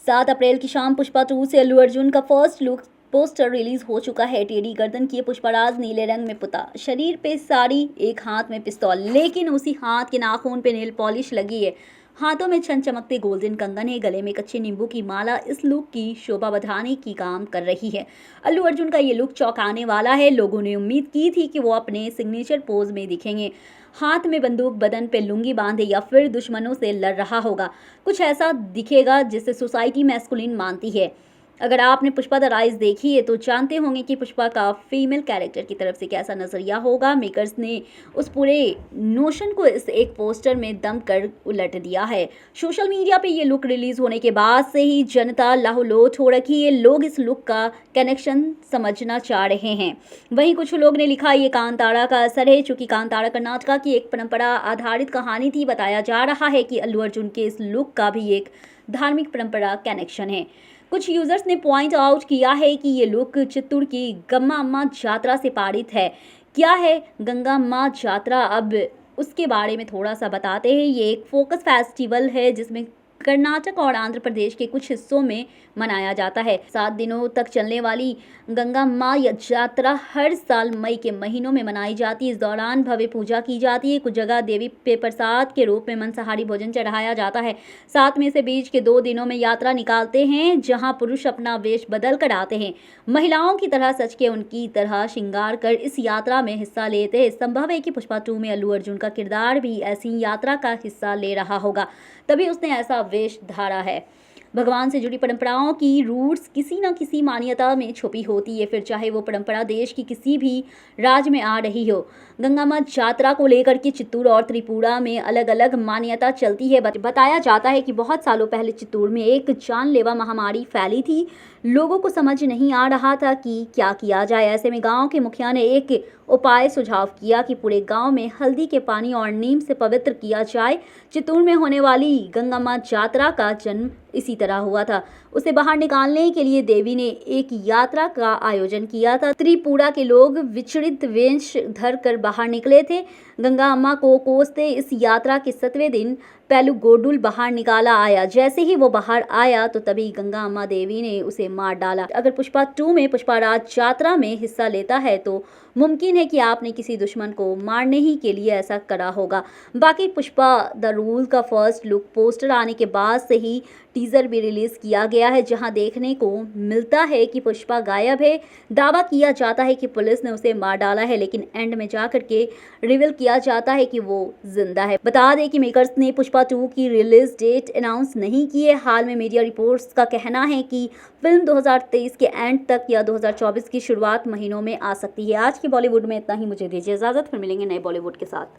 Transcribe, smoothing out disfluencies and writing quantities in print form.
7 अप्रैल की शाम पुष्पा 2 से अल्लू अर्जुन का फर्स्ट लुक पोस्टर रिलीज हो चुका है। टेढ़ी गर्दन किए पुष्पराज नीले रंग में पुता, शरीर पे साड़ी, एक हाथ में पिस्तौल, लेकिन उसी हाथ के नाखून पे नेल पॉलिश लगी है। हाथों में छन चमकते गोल्डन कंगन है, गले में कच्चे नींबू की माला इस लुक की शोभा बढ़ाने की काम कर रही है। अल्लू अर्जुन का ये लुक चौंकाने वाला है। लोगों ने उम्मीद की थी कि वो अपने सिग्नेचर पोज में दिखेंगे, हाथ में बंदूक, बदन पे लुंगी बांधे, या फिर दुश्मनों से लड़ रहा होगा। कुछ ऐसा दिखेगा जिसे सोसाइटी मैस्कुलिन मानती है। अगर आपने पुष्पा द राइज देखी है तो जानते होंगे कि पुष्पा का फीमेल कैरेक्टर की तरफ से कैसा नजरिया होगा। मेकर्स ने उस पूरे नोशन को इस एक पोस्टर में दम कर उलट दिया है। सोशल मीडिया पे ये लुक रिलीज होने के बाद से ही जनता लाहौलोट हो रखी है। लोग इस लुक का कनेक्शन समझना चाह रहे हैं। वहीं कुछ लोग ने लिखा ये कांतारा का असर है, चूंकि कांतारा कर्नाटका की एक परंपरा आधारित कहानी थी। बताया जा रहा है कि अल्लू अर्जुन के इस लुक का भी एक धार्मिक परंपरा कनेक्शन है। कुछ यूजर्स ने पॉइंट आउट किया है कि ये लुक चित्तूर की गंगा अम्मा जात्रा से पारित है। क्या है गंगा अम्मा जात्रा, अब उसके बारे में थोड़ा सा बताते हैं। ये एक फोकस फेस्टिवल है जिसमें कर्नाटक और आंध्र प्रदेश के कुछ हिस्सों में मनाया जाता है। 7 दिनों तक चलने वाली गंगा माँ यात्रा हर साल मई के महीनों में मनाई जाती है। इस दौरान भव्य पूजा की जाती है। कुछ जगह देवी पे प्रसाद के रूप में मांसाहारी भोजन चढ़ाया जाता है। 7 में से बीच के 2 दिनों में यात्रा निकालते हैं, जहां पुरुष अपना वेश बदल कर आते हैं, महिलाओं की तरह सज के उनकी तरह श्रृंगार कर इस यात्रा में हिस्सा लेते हैं। संभव है कि पुष्पा 2 में अल्लू अर्जुन का किरदार भी ऐसी यात्रा का हिस्सा ले रहा होगा, तभी उसने ऐसा वेश धारा है। भगवान से जुड़ी परंपराओं की रूट्स किसी न किसी मान्यता में छुपी होती है, फिर चाहे वो परंपरा देश की किसी भी राज्य में आ रही हो। गंगा माँ यात्रा को लेकर के चित्तूर और त्रिपुरा में अलग अलग मान्यता चलती है। बताया जाता है कि बहुत सालों पहले चित्तूर में एक जानलेवा महामारी फैली थी। लोगों को समझ नहीं आ रहा था कि क्या किया जाए। ऐसे में गांव के मुखिया ने एक उपाय सुझाव किया कि पूरे गांव में हल्दी के पानी और नीम से पवित्र किया जाए। चित्तूर में होने वाली गंगा माँ यात्रा का जन्म इसी तरह हुआ था। उसे बाहर निकालने के लिए देवी ने एक यात्रा का आयोजन किया था। त्रिपुरा के लोग विचलित वेश धर कर बाहर निकले थे। गंगा अम्मा को कोसते इस यात्रा के 7वें दिन पेलू गोडुल बाहर निकाला आया। जैसे ही वो बाहर आया तो तभी गंगा अम्मा देवी ने उसे मार डाला। अगर पुष्पा 2 में पुष्पराज यात्रा में हिस्सा लेता है तो मुमकिन है कि आपने किसी दुश्मन को मारने ही के लिए ऐसा करा होगा। बाकी पुष्पा द रूल का फर्स्ट लुक पोस्टर आने के बाद से ही टीजर भी रिलीज किया गया है, जहां देखने को मिलता है कि पुष्पा गायब है। दावा किया जाता है कि पुलिस ने उसे मार डाला है, लेकिन एंड में जाकर के रिवील किया जाता है कि वो जिंदा है। बता दें कि मेकर्स ने पुष्पा 2 की रिलीज डेट अनाउंस नहीं की है। हाल में मीडिया रिपोर्ट्स का कहना है कि फिल्म 2023 के एंड तक या 2024 की शुरुआत महीनों में आ सकती है। आज की बॉलीवुड में इतना ही। मुझे दीजिए इजाजत, फिर मिलेंगे नए बॉलीवुड के साथ।